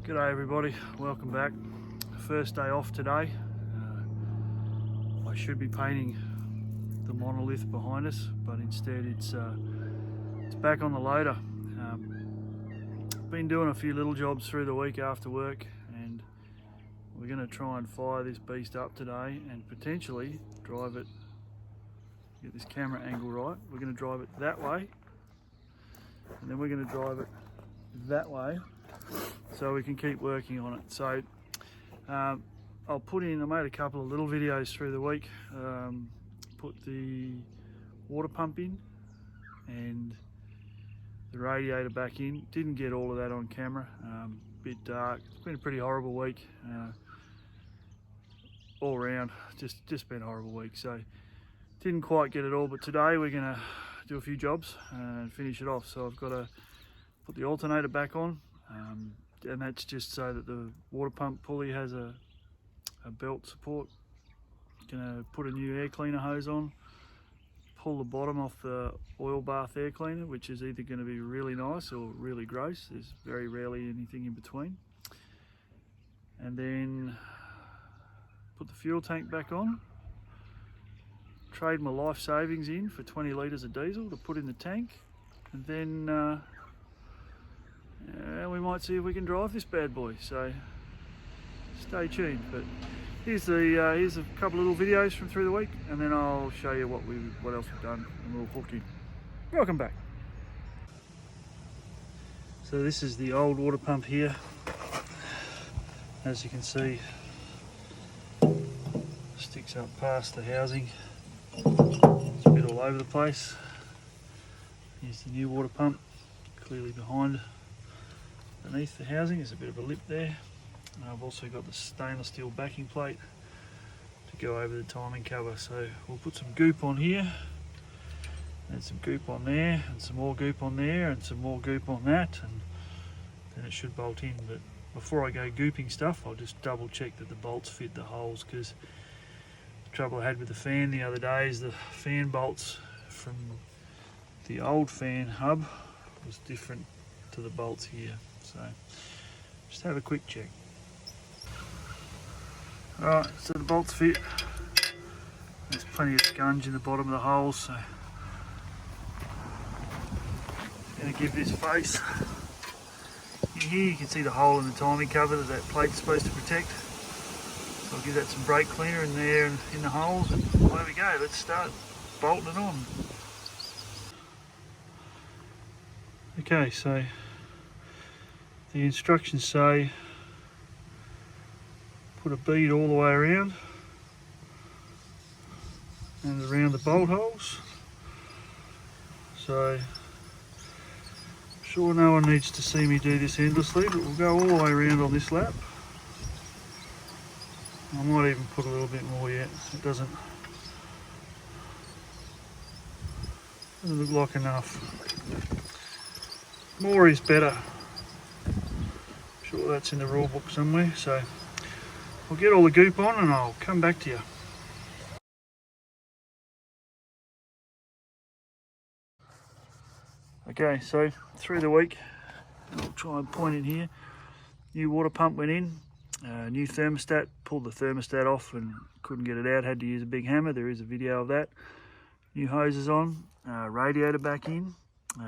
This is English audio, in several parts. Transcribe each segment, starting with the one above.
G'day everybody, welcome back. First day off today. I should be painting the monolith behind us, but instead it's back on the loader. Been doing a few little jobs through the week after work, and we're going to try and fire this beast up today and potentially drive it, get this camera angle right. We're going to drive it that way, and then we're going to drive it that way, so we can keep working on it. So I'll put in, I made a couple of little videos through the week, put the water pump in and the radiator back in. Didn't get all of that on camera, bit dark. It's been a pretty horrible week, all around, just been a horrible week, so didn't quite get it all. But today we're gonna do a few jobs and finish it off. So I've got to put the alternator back on, and that's just so that the water pump pulley has a belt support. Gonna put a new air cleaner hose on, pull the bottom off the oil bath air cleaner, which is either going to be really nice or really gross. There's very rarely anything in between. And then put the fuel tank back on, trade my life savings in for 20 litres of diesel to put in the tank, and then we might see if we can drive this bad boy, so stay tuned. But here's a couple of little videos from through the week, and then I'll show you what else we've done, and we'll hook in. Welcome back. So this is the old water pump here. As you can see, sticks up past the housing. It's a bit all over the place. Here's the new water pump, clearly beneath the housing. There's a bit of a lip there. And I've also got the stainless steel backing plate to go over the timing cover. So we'll put some goop on here, and some goop on there, and some more goop on there, and some more goop on that, and then it should bolt in. But before I go gooping stuff, I'll just double check that the bolts fit the holes, because the trouble I had with the fan the other day is the fan bolts from the old fan hub was different to the bolts here. So just have a quick check. Alright, so the bolts fit. There's plenty of sponge in the bottom of the holes, so I'm going to give this face. Here you can see the hole in the timing cover that plate's supposed to protect. So I'll give that some brake cleaner in there and in the holes, and there we go. Let's start bolting it on. Okay, so the instructions say put a bead all the way around and around the bolt holes. So I'm sure no one needs to see me do this endlessly, but we'll go all the way around on this lap. I might even put a little bit more yet. It doesn't look like enough. More is better. I'm sure that's in the rule book somewhere. So I'll get all the goop on and I'll come back to you. Okay, so through the week, I'll try and point in here. New water pump went in, new thermostat, pulled the thermostat off and couldn't get it out, had to use a big hammer. There is a video of that. New hoses on, radiator back in.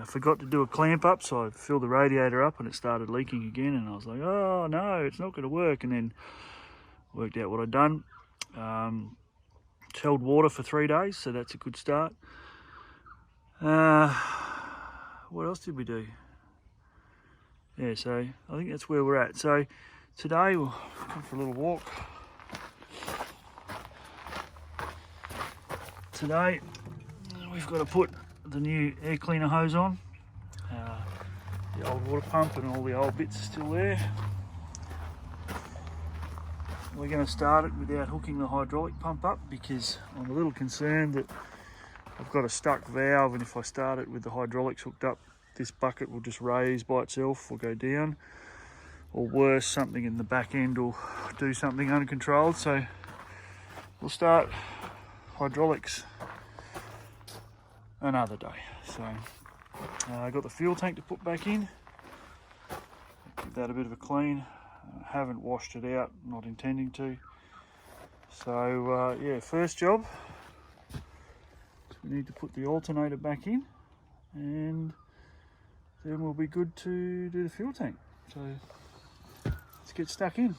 Forgot to do a clamp up, so I filled the radiator up and it started leaking again, and I was like, oh no, it's not going to work. And then worked out what I'd done. Held water for 3 days, so that's a good start. What else did we do? Yeah, so I think that's where we're at. So today we'll come for a little walk. Today we've got to put the new air cleaner hose on. The old water pump and all the old bits are still there. We're going to start it without hooking the hydraulic pump up, because I'm a little concerned that I've got a stuck valve, and if I start it with the hydraulics hooked up, this bucket will just raise by itself or go down, or worse, something in the back end will do something uncontrolled. So we'll start hydraulics another day. So I got the fuel tank to put back in, give that a bit of a clean, Haven't washed it out, not intending to. So yeah, first job, we need to put the alternator back in, and then we'll be good to do the fuel tank. So let's get stuck in.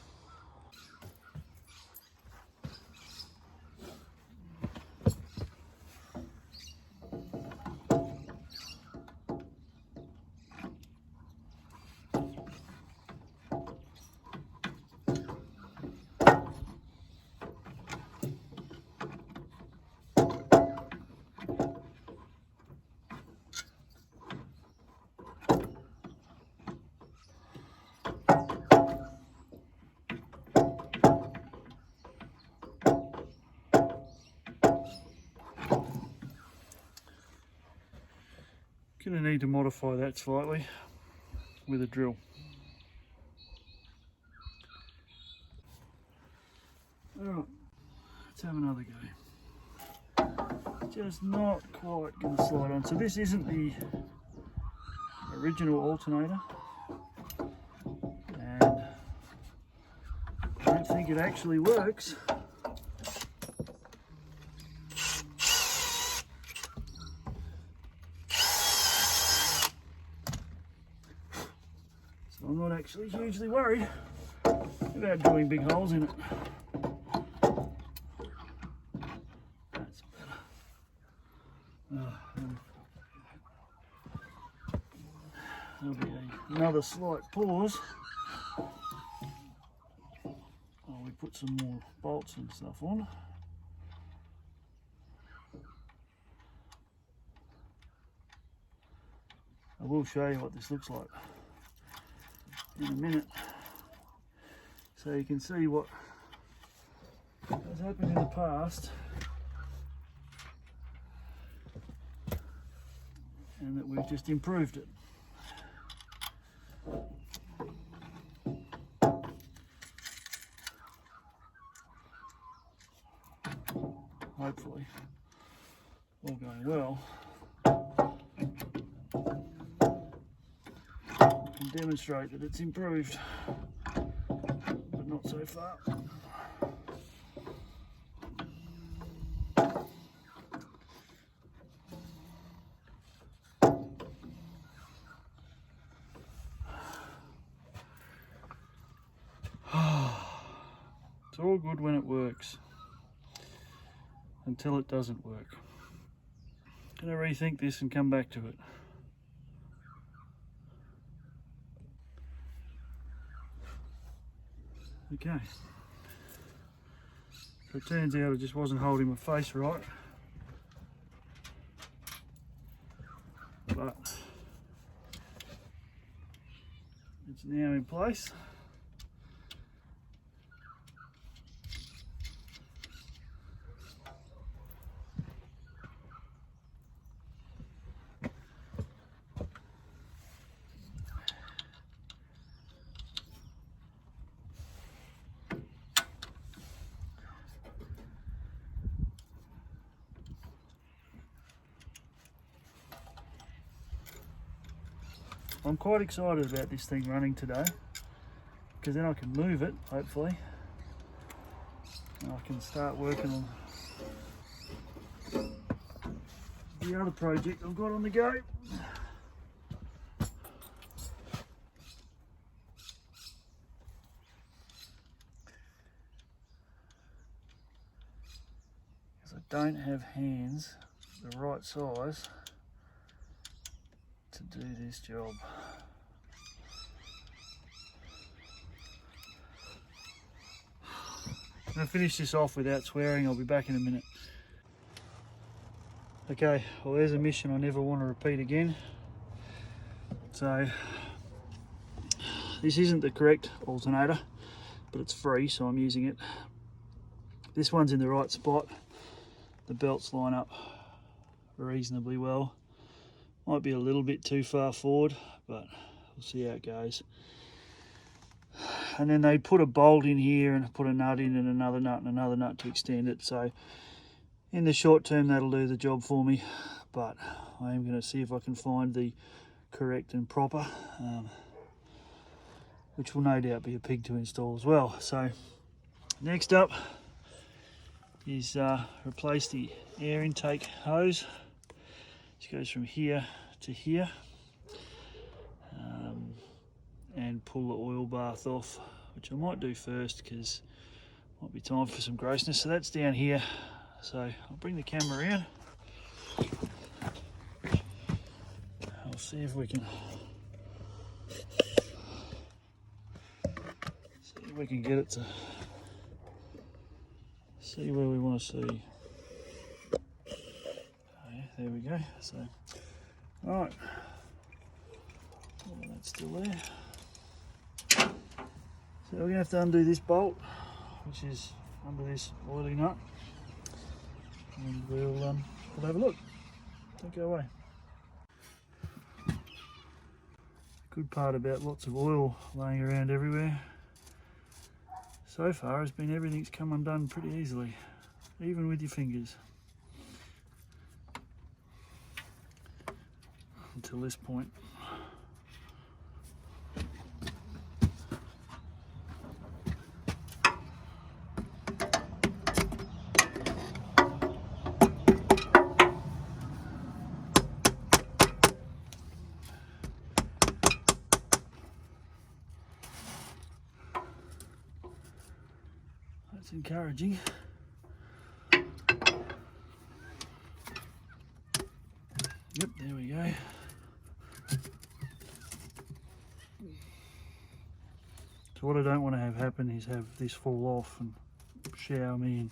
Gonna need to modify that slightly with a drill. Alright, let's have another go. Just not quite gonna slide on. So this isn't the original alternator, and I don't think it actually works. So I'm not actually hugely worried about drilling big holes in it. That's better. There'll be another slight pause while we put some more bolts and stuff on. I will show you what this looks like in a minute, so you can see what has happened in the past and that we've just improved it. Hopefully, all going well, and demonstrate that it's improved, but not so far. It's all good when it works, until it doesn't work. I'm gonna rethink this and come back to it. Okay. So it turns out I just wasn't holding my face right. But it's now in place. I'm quite excited about this thing running today, because then I can move it, hopefully, and I can start working on the other project I've got on the go. Because I don't have hands the right size to do this job. I'm going to finish this off without swearing. I'll be back in a minute. Okay, well there's a mission I never want to repeat again. So this isn't the correct alternator, but it's free, so I'm using it. This one's in the right spot. The belts line up reasonably well. Might be a little bit too far forward, but we'll see how it goes. And then they put a bolt in here and put a nut in and another nut to extend it. So in the short term, that'll do the job for me, but I am going to see if I can find the correct and proper. which will no doubt be a pig to install as well. So next up is replace the air intake hose. This goes from here to here, and pull the oil bath off, which I might do first because might be time for some grossness. So that's down here. So I'll bring the camera around. I'll see if we can get it to see where we want to see. Oh yeah, there we go. So, all right, well, that's still there. So we're gonna have to undo this bolt, which is under this oiling nut, and we'll have a look. Don't go away. Good part about lots of oil laying around everywhere so far has been everything's come undone pretty easily, even with your fingers. Until this point. That's encouraging. Yep, there we go. So what I don't want to have happen is have this fall off and shower me in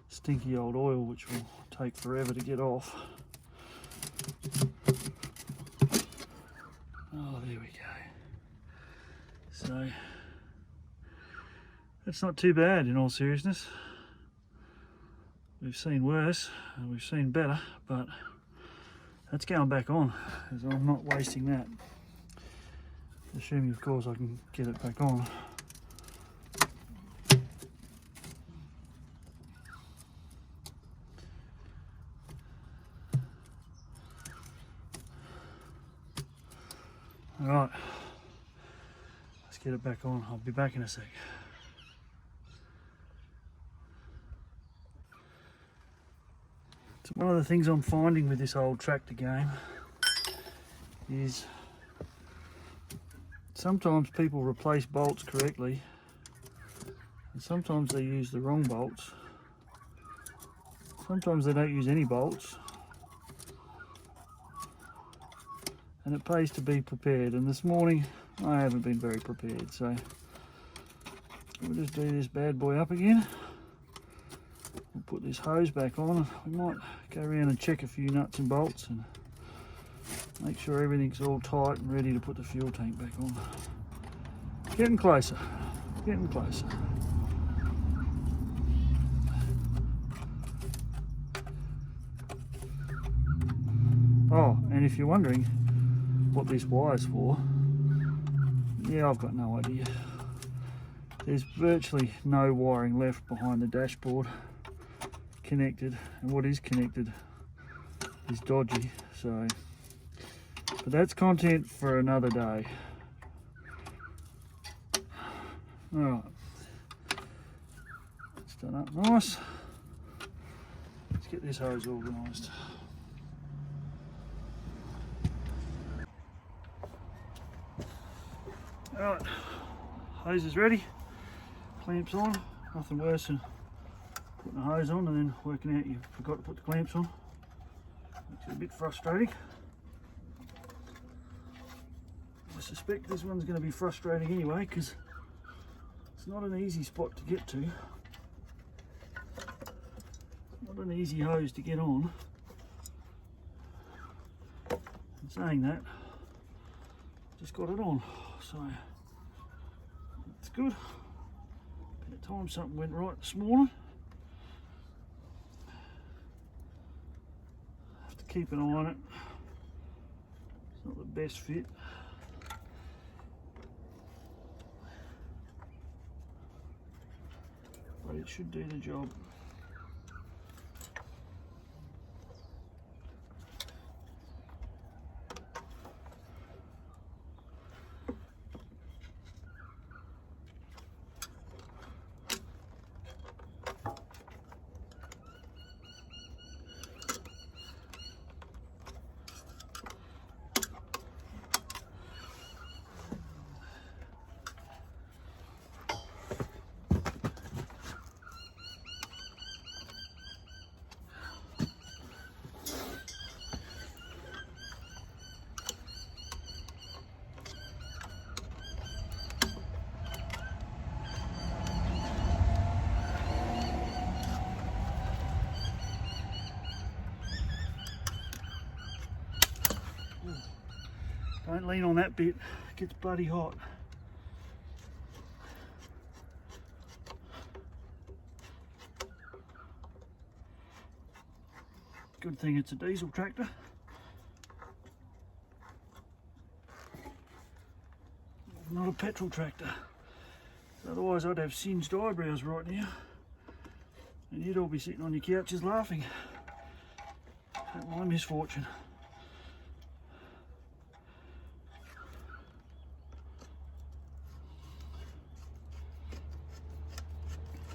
stinky old oil, which will take forever to get off. Oh, there we go. So that's not too bad in all seriousness. We've seen worse and we've seen better, but that's going back on, as I'm not wasting that. Assuming, of course, I can get it back on. All right, let's get it back on. I'll be back in a sec. So one of the things I'm finding with this old tractor game is sometimes people replace bolts correctly and sometimes they use the wrong bolts. Sometimes they don't use any bolts, and it pays to be prepared. And this morning I haven't been very prepared, so we'll just do this bad boy up again. We'll put this hose back on. We might go around and check a few nuts and bolts and make sure everything's all tight and ready to put the fuel tank back on. Getting closer, getting closer. Oh, and if you're wondering what this wire's for, yeah, I've got no idea. There's virtually no wiring left behind the dashboard connected, and what is connected is dodgy, so, but that's content for another day. All right, it's done up nice. Let's get this hose organised. All right, hose is ready, clamps on. Nothing worse than putting the hose on and then working out you forgot to put the clamps on. Makes it a bit frustrating. I suspect this one's going to be frustrating anyway because it's not an easy spot to get to. Not an easy hose to get on. And saying that, just got it on, so that's good. About time something went right this morning. Have to keep an eye on it. It's not the best fit. But it should do the job. Don't lean on that bit, it gets bloody hot. Good thing it's a diesel tractor. Not a petrol tractor. Otherwise I'd have singed eyebrows right now. And you'd all be sitting on your couches laughing at my misfortune.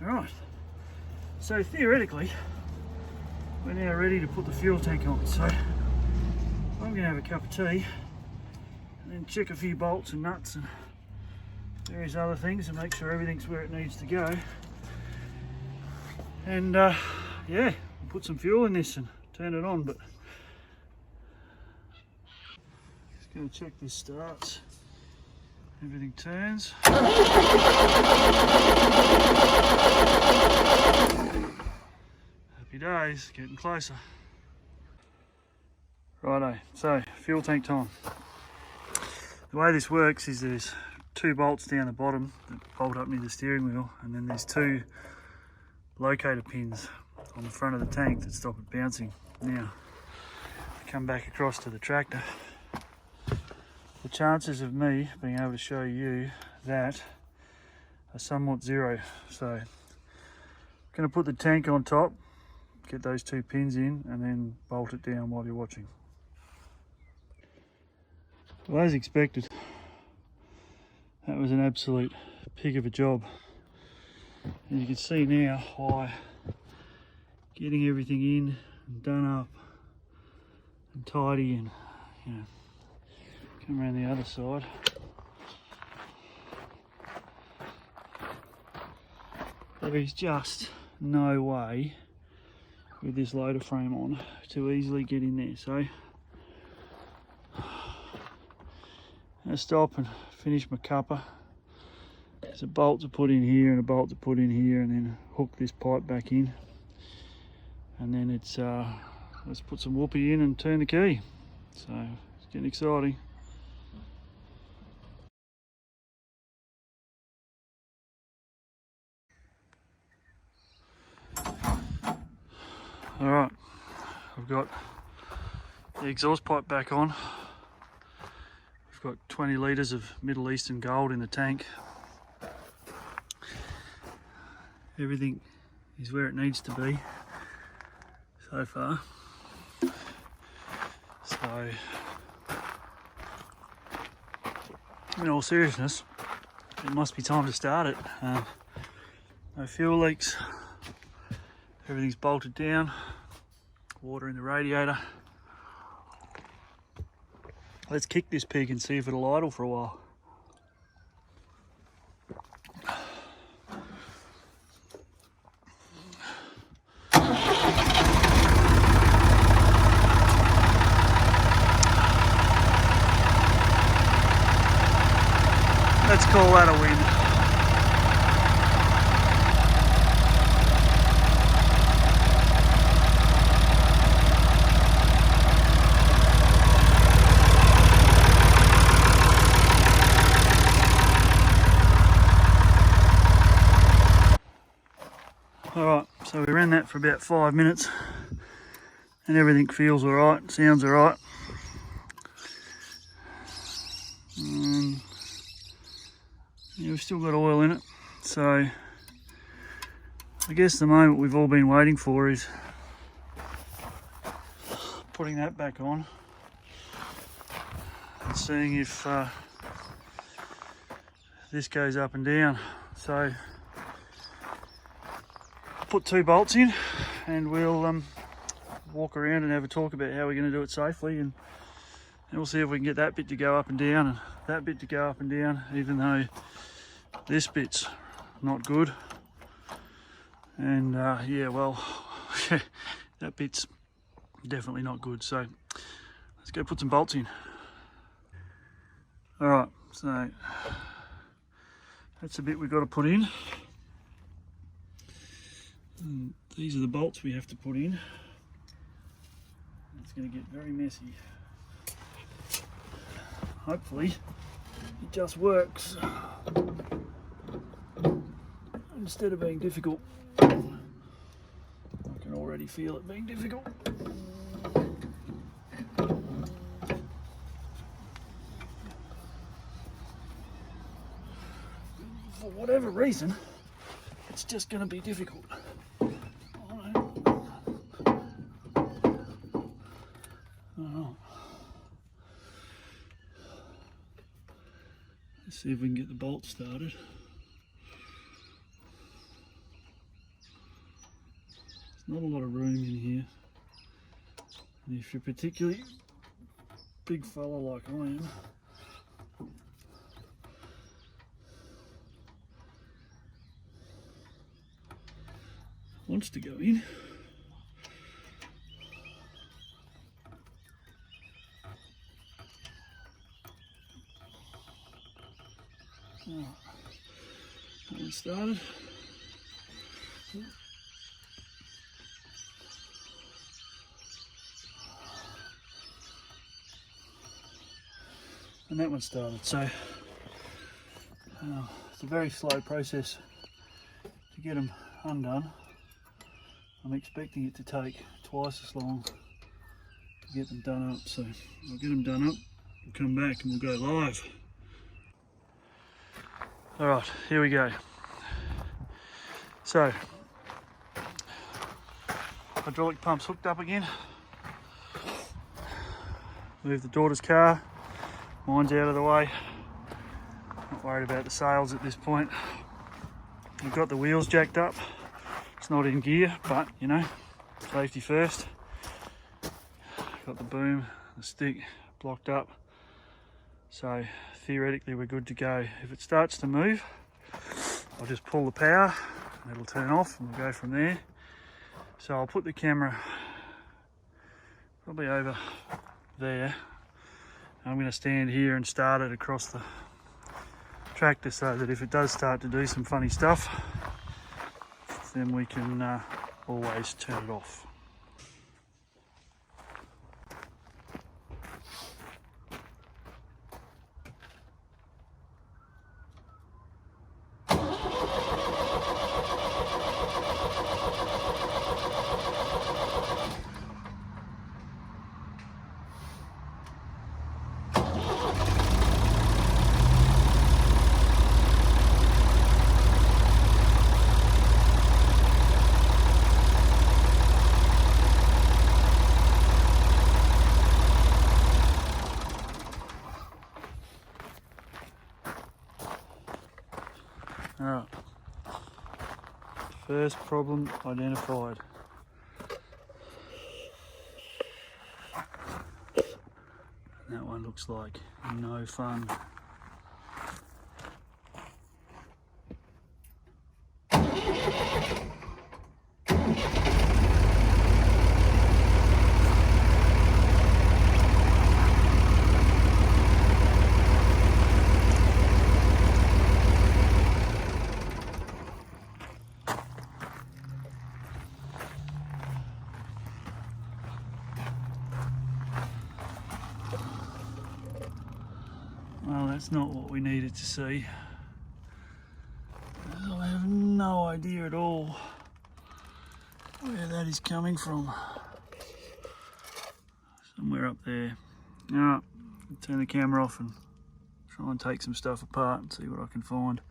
Alright, so theoretically, we're now ready to put the fuel tank on. So I'm going to have a cup of tea and then check a few bolts and nuts and various other things and make sure everything's where it needs to go. And yeah, we'll put some fuel in this and turn it on. But just going to check this starts. Everything turns. Happy days, getting closer. Righto, so fuel tank time. The way this works is there's 2 bolts down the bottom that bolt up near the steering wheel, and then there's 2 locator pins on the front of the tank that stop it bouncing. Now, I come back across to the tractor. The chances of me being able to show you that are somewhat zero. So I'm going to put the tank on top, get those 2 pins in, and then bolt it down while you're watching. Well, as expected, that was an absolute pig of a job. And you can see now why getting everything in and done up and tidy, and you know, come around the other side. There is just no way with this loader frame on to easily get in there. So I'm going to stop and finish my cuppa. There's a bolt to put in here and a bolt to put in here, and then hook this pipe back in. And then it's let's put some whoopee in and turn the key. So it's getting exciting. Alright, I've got the exhaust pipe back on. We've got 20 litres of Middle Eastern gold in the tank. Everything is where it needs to be so far. So, in all seriousness, it must be time to start it. No fuel leaks. Everything's bolted down, water in the radiator. Let's kick this pig and see if it'll idle for a while. Let's call that a win. Alright, so we ran that for about 5 minutes and everything feels alright, sounds alright. Yeah, we've still got oil in it, so I guess the moment we've all been waiting for is putting that back on and seeing if this goes up and down. So put 2 bolts in and we'll walk around and have a talk about how we're going to do it safely, and we'll see if we can get that bit to go up and down and that bit to go up and down, even though this bit's not good. And yeah, well, that bit's definitely not good. So let's go put some bolts in. All right, so that's the bit we've got to put in. And these are the bolts we have to put in. It's going to get very messy. hopefully it just works instead of being difficult. I can already feel it being difficult. For whatever reason, it's just going to be difficult. Let's see if we can get the bolt started. There's not a lot of room in here. And if you're particularly big fella like I am, wants to go in. Right. That one started. And that one started. So it's a very slow process to get them undone. I'm expecting it to take twice as long to get them done up. So I'll get them done up, we'll come back and we'll go live. All right, here we go. So, hydraulic pump's hooked up again. Move the daughter's car. Mine's out of the way. Not worried about the sails at this point. I've got the wheels jacked up. It's not in gear, but you know, safety first. Got the boom, the stick blocked up. So theoretically we're good to go. If it starts to move, I'll just pull the power and it'll turn off and we'll go from there. So I'll put the camera probably over there. I'm going to stand here and start it across the tractor so that if it does start to do some funny stuff, then we can always turn it off. Alright, first problem identified. That one looks like no fun. Well, that's not what we needed to see. I have no idea at all where that is coming from. Somewhere up there. Alright, turn the camera off and try and take some stuff apart and see what I can find.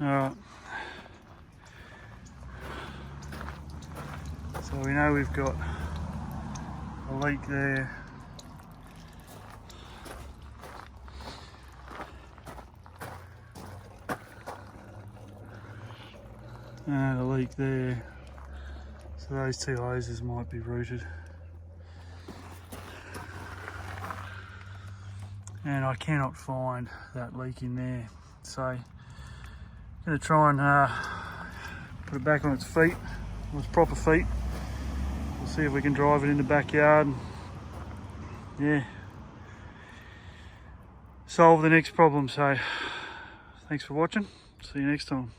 Alright, so we know we've got a leak there. and a leak there. So those two hoses might be rooted. And I cannot find that leak in there. So I'm going to try and put it back on its feet, on its proper feet. We'll see if we can drive it in the backyard. Yeah, solve the next problem. So thanks for watching. See you next time.